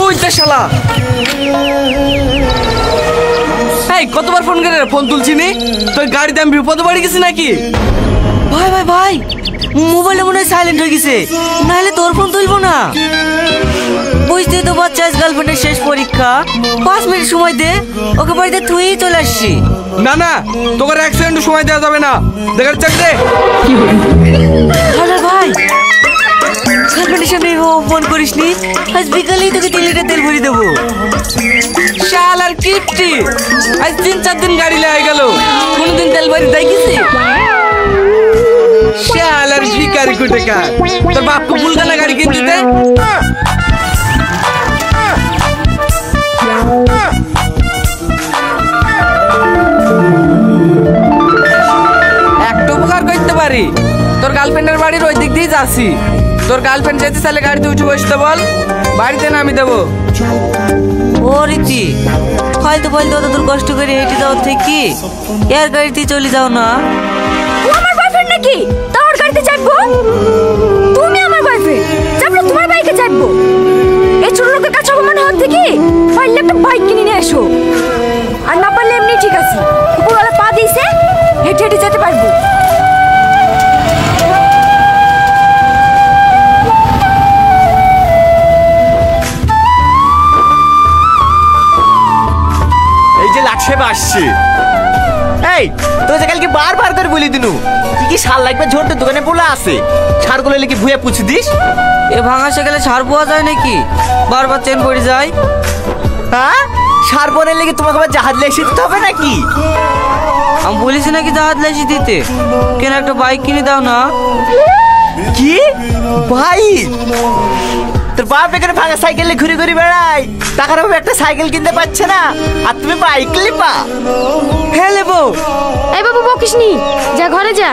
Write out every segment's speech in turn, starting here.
ওই তো শালা। এই কতবার ফোন করে ফোন তুলছিনি? তোর গাড়িতে আমি বিপদে পড়ে গেছি নাকি? ভাই ভাই ভাই, মোবাইলটা মনে হয় সাইলেন্ট হয়ে গেছে, নাহলে তোর ফোন তুলবো না। বুঝতেই তো বাচ্চা, গার্লফ্রেন্ডের শেষ পরীক্ষা, 5 মিনিট সময় দে, ওকে বাড়িতে তুই চলে আসছি। না না, তোকে 1 সেকেন্ড সময় দেওয়া যাবে না, দেখার চাক দে। আরে ভাই, গার্লফ্রেন্ডের সামনে ফোন করিসনি, আজ বিকালেই তোকে 3 লিটার তেল ভরে দেবো। শালার কিপটি, আজ 3-4 দিন গাড়ি লেগে গেল, কোনদিন তেল ভরে দেখিস? শালার ভিখারি কোথাকার, তোর বাপকে ভুলটা না গাড়ি কিনে দিতে। একটা উপকার করতে পারি, তোর গার্লফ্রেন্ডের বাড়ির ওই দিক দিয়ে যাচ্ছি, তোর গার্লফ্রেন্ড যেতে চাইলে গাড়িতে উঠে বসতে বল, বাড়িতে নামি দেবো। ও রীতি, ফালতু ফালতু অত দূর কষ্ট করে হেঁটে যাওয়ার থেকে এর গাড়িতে চলে যাও না। ও আমার বয়ফ্রেন্ড নাকি তোর গাড়িতে চাপবো? তুমি আমার বয়ফ্রেন্ড, চাপলে তোমার বাইকে চাপবো? এই ছোট লোকের কাছে অপমান হওয়ার থেকে পারলে একটা বাইক কিনে নিয়ে এসো, আর না পারলে এমনি ঠিক আছে, উপরওয়ালা পা দিয়েছে, হেঁটে হেঁটে যেতে পারবো। এই যে লাক্সে আসছে। এই তোকে কালকে বারবার করে বলি দিনু, কি সার লাগবে? ঝোরতে দোকানে বলে আছে, সারগুলো কি ভুয়ে পুছে দিস? এ ভাঙা সেখানে সার পাওয়া যায় নাকি? বারবার চেন পড়ে যায়। হ্যাঁ, সার পরে লেগে তোমাকে আবার জাহাজ লেসে দিতে হবে নাকি? আমি বলেছি নাকি জাহাজ লেসে দিতে? কেন একটা বাইক কিনে দাও না। কি বাইক? তোর বাপ এখানে ভাঙা সাইকেলে ঘুরে ঘুরে বেড়ায়, টাকার অভাবে একটা সাইকেল কিনতে পারছে না, আর তুমি বাইক নিবা? হ্যাঁ নেবো। এই বাবু বকিসনি, যা ঘরে যা।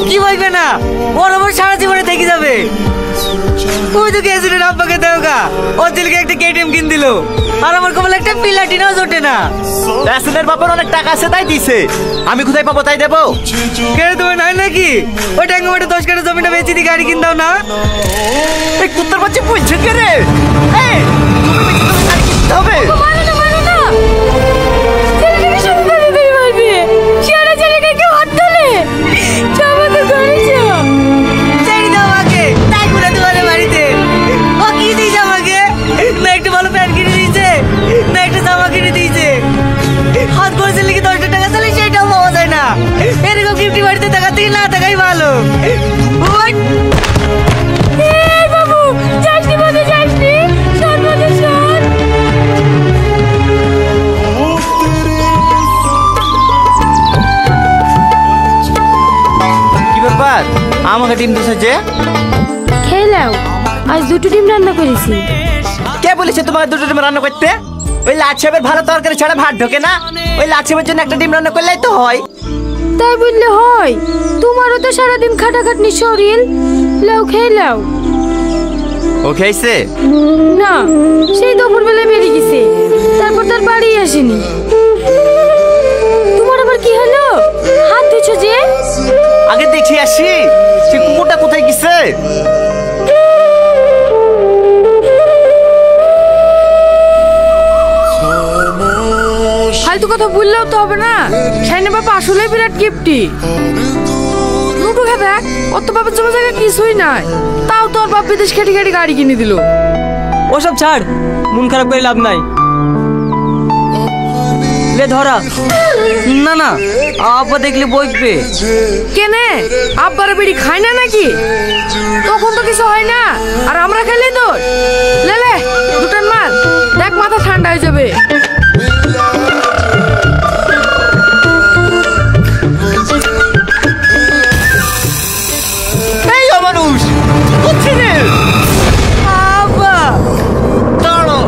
কি বলবে না, ওর আমার সারা জীবনে থেকে যাবে। ওই তো গেছিল আব্বাকে দেওগা, ওর ছেলেকে একটা কেটিএম কিন দিল, আর আমার কপালে একটা প্লাটিনাও জোটে না। রাসেলের বাবার অনেক টাকা আছে তাই দিছে, আমি কোথায় পাবো তাই দেবো? কেন তোমার নাই নাকি? ওই টাঙ্গা মাঠে 10 কাঠা জমিটা বেচে দিয়ে গাড়ি কিন দাও না। এই কুত্তার বাচ্চা বলছে কে রে? এই তুমি বেঁচে তুমি গাড়ি কিনতে হবে। মারো না, মারো না, ছেলেটাকে সাবধানে দিয়ে মারবে, সারা ছেলেটাকে কেউ হাত তোলে। যাবো তো ঘরে যা। ছেড়ে দাও আমাকে, তাই করে তোমার বাড়িতে। ও কি দিয়েছে আমাকে? না একটা ভালো প্যান্ট কিনে দিয়েছে, না একটা জামা কিনে দিয়েছে। হাত করেছে লিখে 10 টাকা চালে সেটাও পাওয়া যায় না। এরকম গিফটি বাড়িতে টাকা থেকে না থাকাই ভালো। ওই এই বাবু, যাসনি বলে যাসনি, শোন বলে শোন। কি ব্যাপার, আমাকে ডিম দিছে যে? খেলাও, আজ 2টো ডিম রান্না করেছি। কে বলেছে তোমাকে 2টো ডিম রান্না করতে? ওই লাট সাহেবের ভালো তরকারি ছাড়া ভাত ঢোকে না, ওই লাট সাহেবের জন্য একটা ডিম রান্না করলেই তো হয়। তাই বললে হয়? তোমারও তো সারাদিন খাটাখাটনি শরীর, লাও খেয়ে লাও। ও খেয়েছে? না, সেই দুপুরবেলায় বেরিয়ে গেছে, তারপর তার বাড়ি আসেনি। তোমার আবার কি হলো, হাত ধুছো যে? আগে দেখি আসি, সে কুকুরটা কোথায় গেছে? ফালতু কথা বললেও তো হবে না, সাইনে বাবা আসলেই বিরাট গিফটি। লুটু খা দেখ, ওর তো বাবার জমা জায়গা কিছুই নাই, তাও তোর বাপ বিদেশ খেটে খেটে গাড়ি কিনে দিল। ওসব ছাড়, মন খারাপ করে লাভ নাই। লে ধরা। না না, আব্বা দেখলে বইবে। কেনে আব্বার বিড়ি খায় না নাকি? তখন তো কিছু হয় না, আর আমরা খেলে তো লে লে দুটান মার, দেখ মাথা ঠান্ডা হয়ে যাবে। এই মানুষ কি করছে রে? আব্বা দাঁড়ো।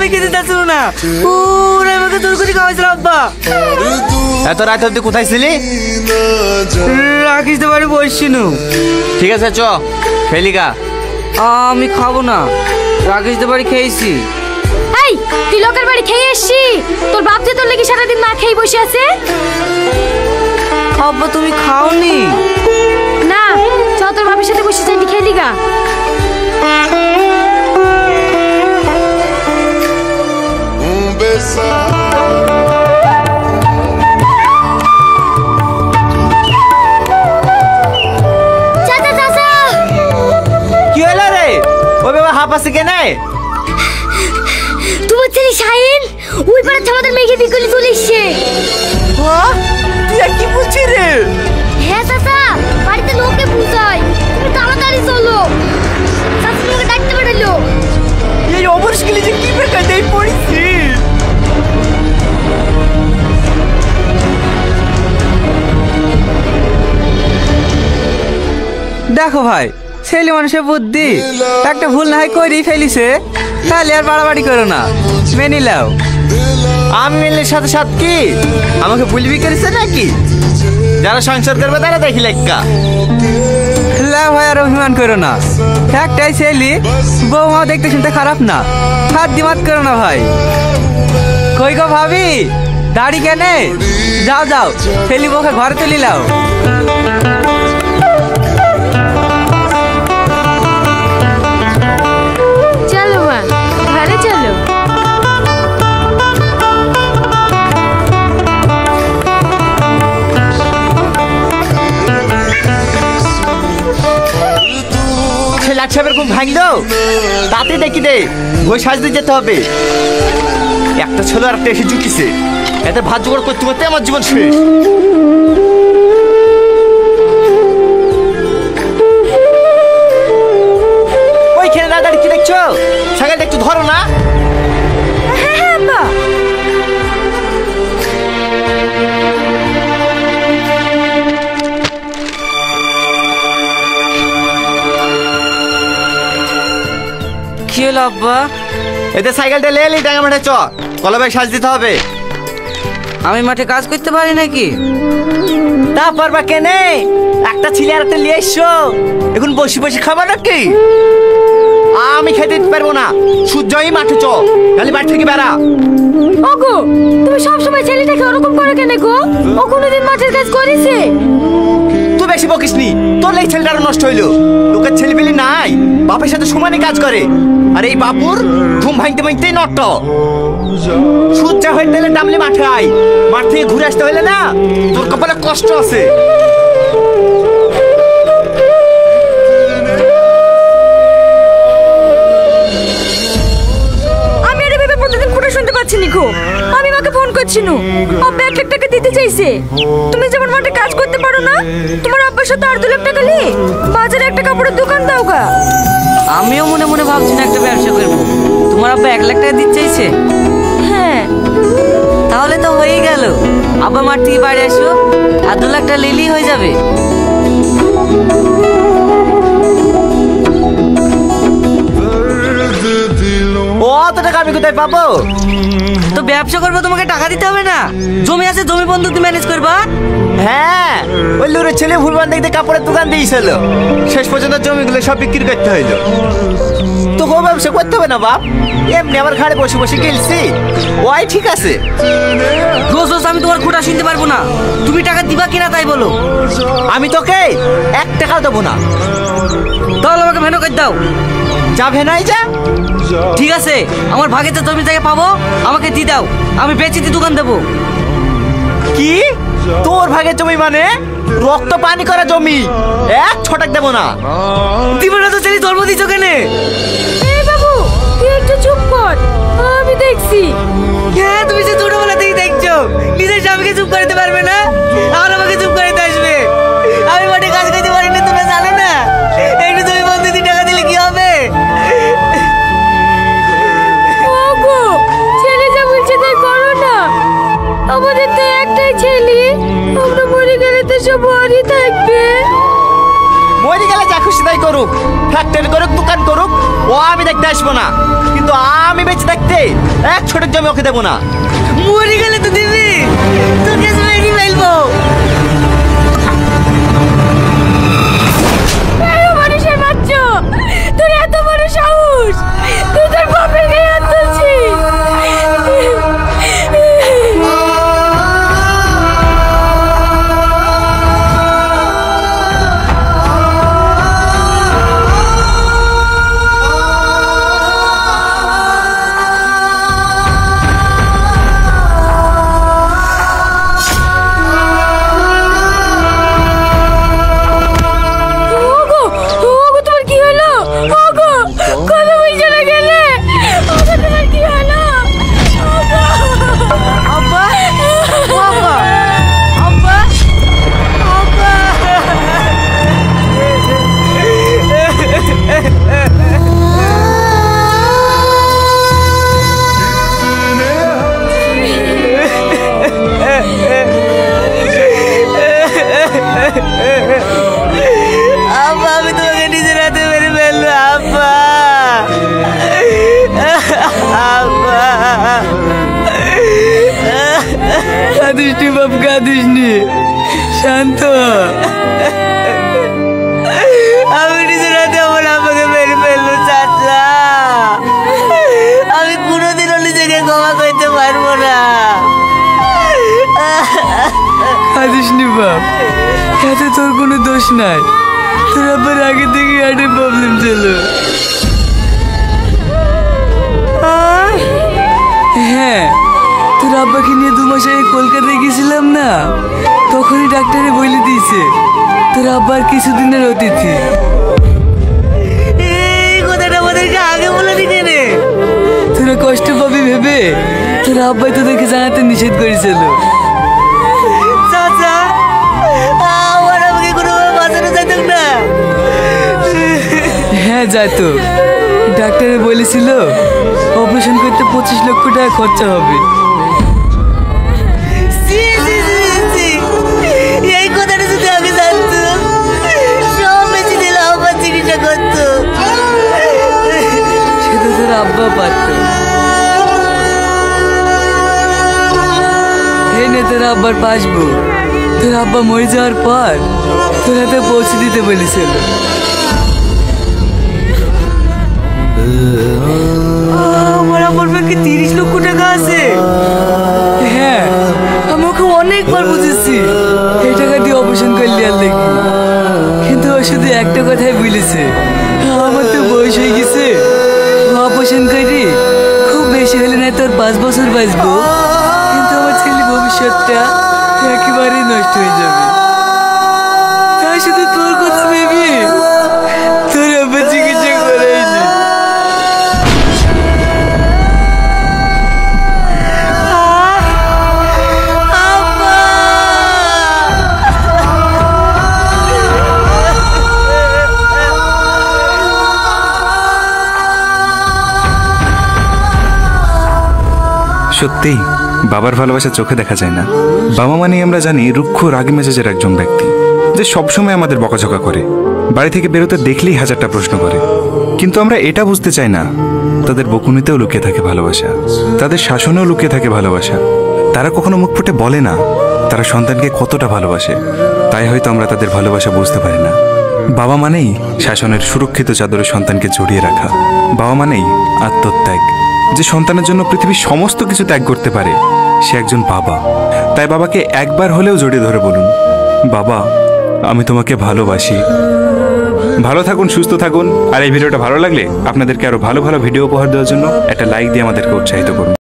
আমি খেতে চাচ্ছিল না, ওরা আমাকে জোর করে খাওয়াইছিল আব্বা। এত রাত অব্দি কোথায় ছিলি? রাখিস তো বাড়ি বসছিল। ঠিক আছে চ খেলিগা। আমি খাবো না, রাকেশ দে বাড়ি খেয়েছি। এই তুই লোকের বাড়ি খেয়ে এসছি, তোর বাপ যে তোর লেগে সারাদিন না খেয়ে বসে আছে। আব্বা তুমি খাওনি? না, চ তোর বাপের সাথে বসে চাইটি খেলি গা। চাচা চাচা, কি হলো রে? ওই বাবা হাফ আছে কেনে? তোমার ছেলে শাহিন ওই পাড়ার আমাদের মেয়েকে বিকলে চলে এসছে। তুই আর কি বলছিস রে? হ্যাঁ চাচা, বাড়িতে লোকে বুঝায়, তুমি তাড়াতাড়ি চলো। চাচা তোমাকে ডাকতে পাঠালো। এই অবশ্যই যে কি বেকার দেই পড়িছি। দেখো ভাই, ছেলে মানুষের বুদ্ধি, একটা ভুল না হয় করেই ফেলিছে, তাহলে আর বাড়াবাড়ি করো না, মেনে নাও। আমি মেলের সাথে সাথে কি আমাকে ভুলবি করেছে নাকি? যারা সংসার করবে তারা দেখি লেখা। লাভ হয় আর অভিমান করো না, একটাই ছেলে, বৌমা দেখতে শুনতে খারাপ না, হাত দিমাত করো না ভাই। কই গো ভাবি, দাড়ি কেনে? যাও যাও, ছেলে বউকে ঘরে তুলি লাও। চলো মা, ঘরে চলো। লাট সাহেবের ঘুম ভাঙলো, তাতে দেখি দে ওই সাজতে যেতে হবে। একটা ছেলে আর একটা এসে জুটিছে, এতে ভাত জোগাড় করতে করতে আমার জীবন শেষ। ওইখানে না দাঁড়িয়ে কি দেখছো? সাইকেলটা একটু ধরো না। হ্যাঁ হ্যাঁ আব্বা। কি হলো আব্বা? এতে সাইকেলটা লে এলি ডাঙ্গা মাঠে চ, কলবে সাজ দিতে হবে। আমি মাঠে কাজ করতে পারি নাকি? তা পারবা কেনে? একটা ছেলে আর একটা নিয়ে এসছো, এখন বসে বসে খাবা নাকি? আমি খেতে দিতে পারবো না, সূর্যই মাঠে চ, খালি মাঠ থেকে বেড়া। ওগো, তুমি সব সময় ছেলেটাকে ওরকম করো কেন গো? ও কোনোদিন মাঠের কাজ করেছে? তুই বেশি বকিস নি, তোর এই ছেলেটা আরো নষ্ট হইলো। লোকের ছেলে পেলে নাই, বাপের সাথে সমানে কাজ করে, আর এই বাপুর ঘুম ভাঙতে ভাঙতেই নষ্ট। সূর্য হয়ে গেলে নামলে মাঠে আয়, মাঠ থেকে ঘুরে আসতে হইলে না তোর কপালে কষ্ট আছে। আমি আর এভাবে প্রতিদিন ফোন শুনতে পাচ্ছি নি গো। আমি মাকে ফোন করছি নু, আব্বা 1 লাখ টাকা দিতে চাইছে। তুমি যেমন মাঠে কাজ করতে পারো না, তোমার আব্বার সাথে আর 2 লাখ টাকা নিয়ে বাজারে একটা কাপড়ের দোকান দাও গা। আমিও মনে মনে ভাবছি না একটা ব্যবসা করবো। তোমার আব্বা 1 লাখ টাকা দিতে চাইছে? হ্যাঁ। তাহলে তো হয়েই গেল, আব্বা মাঠ থেকে বাড়ি আসো, আর 2 লাখ টাকা লিলেই হয়ে যাবে। ও অত টাকা আমি কোথায় পাবো? তো ব্যবসা করবো, তোমাকে টাকা দিতে হবে না? জমি আছে, জমি বন্ধক দিয়ে ম্যানেজ করবা। হ্যাঁ, ওই লুরের ছেলে ভুলবান দেখতে কাপড়ের দোকান দিয়েছিল, শেষ পর্যন্ত জমিগুলো সব বিক্রি করতে হইলো। তো ও ব্যবসা করতে হবে না বাপ, এমনি আমার ঘাড়ে বসে বসে গেলছি, ওই ঠিক আছে। রোজ রোজ আমি তোমার খোঁটা শুনতে পারবো না, তুমি টাকা দিবা কিনা তাই বলো। আমি তোকে 1 টাকাও দেবো না। তাহলে আমাকে ভেনো করে দাও। যাবে নাই যা। ঠিক আছে, আমার ভাগে তো জমি জায়গা পাবো, আমাকে দিয়ে দাও, আমি বেচে দিয়ে দোকান দেবো। কি তোর ভাগের জমি মানে? রক্ত পানি করা জমি, 1 ছটাক দেবো না। দিবে না তো ছেলে জন্ম দিচ্ছ কেনে? এই বাবু, তুই একটু চুপ কর, আমি দেখছি। হ্যাঁ, তুমি যে ছোটবেলা থেকে দেখছো, নিজের স্বামীকে চুপ করতে পারবে না, আর আমাকে চুপ করতে আসবে। আমি মাঠে কাজ করতে পারি না, তোমরা জানো না? একটু জমি বন্ধক দিয়ে টাকা দিলে কি হবে? ওগো, ছেলে যা বলছে তাই করো না। আমাদের তো একটাই ছেলে, আমরা মরে গেলে তো সব ওরই থাকবে। মরে গেলে যা খুশি তাই করুক, ফ্যাক্টরি করুক, দোকান করুক, ও আমি দেখতে আসবো না। কিন্তু আমি বেঁচে থাকতে এক ছোটের জমি ওকে দেবো না। মরে গেলে তো দিবি, তোকে মেরে ফেলবো। মানুষের বাচ্চা, তোর এত বড় সাহস, তুই তোর বাপের গায়ে হাত তুলছিস। আব্বা, আমি তোমাকে নিজের হাতে মেরে ফেলবো আব্বা। আব্বা, কাঁদিস নি বাপ, কাঁদিস নি, শান্ত হ। আমি নিজের হাতে আমার আব্বাকে মেরে ফেলবো চাচা। আমি কোনোদিনও নিজেকে ক্ষমা করতে পারবো না। কাঁদিস নি বাপ, এতে তোর কোনো দোষ নাই। তোর আবার আগে থেকে হার্টের প্রবলেম ছিল। হ্যাঁ, তোর আব্বাকে নিয়ে 2 মাস আগে কলকাতায় গেছিলাম না, তখনই ডাক্তারে বলে দিয়েছে তোর আব্বার কিছুদিনের অতিথি। এই কথাটা আমাদেরকে আগে বলে দিতে রে। তোরা কষ্ট পাবি ভেবে তোর আব্বাই তোদেরকে জানাতে নিষেধ করেছিল। চাচা, আমার আমাকে কোনোভাবে বাঁচানো যেত না। হ্যাঁ যাইতো, ডাক্তারে বলেছিল অপারেশন করতে 25 লক্ষ টাকা খরচা হবে। ছি, ছি, ছি, ছি। এই কথাটা যদি আমি জানতো, সব বেঁচে দিলে আমার চিকিৎসা করতো। সেটা তোর আব্বা পারত। এই নে তোর আব্বার পাসবুক, তোর আব্বা মরে যাওয়ার পর তোর হাতে পৌঁছে দিতে বলেছিল। আমার আমার ব্যাংকে 30 লক্ষ টাকা আছে। হ্যাঁ, আমাকে অনেকবার বুঝেছি এই টাকা দিয়ে অপারেশন করলে আর দেখি, কিন্তু ও শুধু একটা কথাই বলেছে, আমার তো বয়স হয়ে গেছে, অপারেশন করি খুব বেশি হলে না তোর 5 বছর বাঁচবো, কিন্তু আমার ছেলে ভবিষ্যৎটা একেবারেই নষ্ট হয়ে যাবে। তাই শুধু তোর কথা ভেবে তোর আব্বা চিকিৎসা করাইনি। সত্যি বাবার ভালোবাসা চোখে দেখা যায় না। বাবা মানে আমরা জানি রুক্ষ রাগী মেজাজের একজন ব্যক্তি, যে সবসময় আমাদের বকাঝকা করে, বাড়ি থেকে বেরোতে দেখলেই 1000টা প্রশ্ন করে। কিন্তু আমরা এটা বুঝতে চাই না তাদের বকুনিতেও লুকিয়ে থাকে ভালোবাসা, তাদের শাসনেও লুকিয়ে থাকে ভালোবাসা। তারা কখনো মুখ ফুটে বলে না তারা সন্তানকে কতটা ভালোবাসে, তাই হয়তো আমরা তাদের ভালোবাসা বুঝতে পারি না। বাবা মানেই শাসনের সুরক্ষিত চাদরে সন্তানকে জড়িয়ে রাখা, বাবা মানেই আত্মত্যাগ। যে সন্তানের জন্য পৃথিবীর সমস্ত কিছু ত্যাগ করতে পারে সে একজন বাবা। তাই বাবাকে একবার হলেও জড়িয়ে ধরে বলুন, বাবা আমি তোমাকে ভালোবাসি। ভালো থাকুন, সুস্থ থাকুন। আর এই ভিডিওটা ভালো লাগলে আপনাদেরকে আরো ভালো ভালো ভিডিও উপহার দেওয়ার জন্য একটা লাইক দিয়ে আমাদেরকে উৎসাহিত করুন।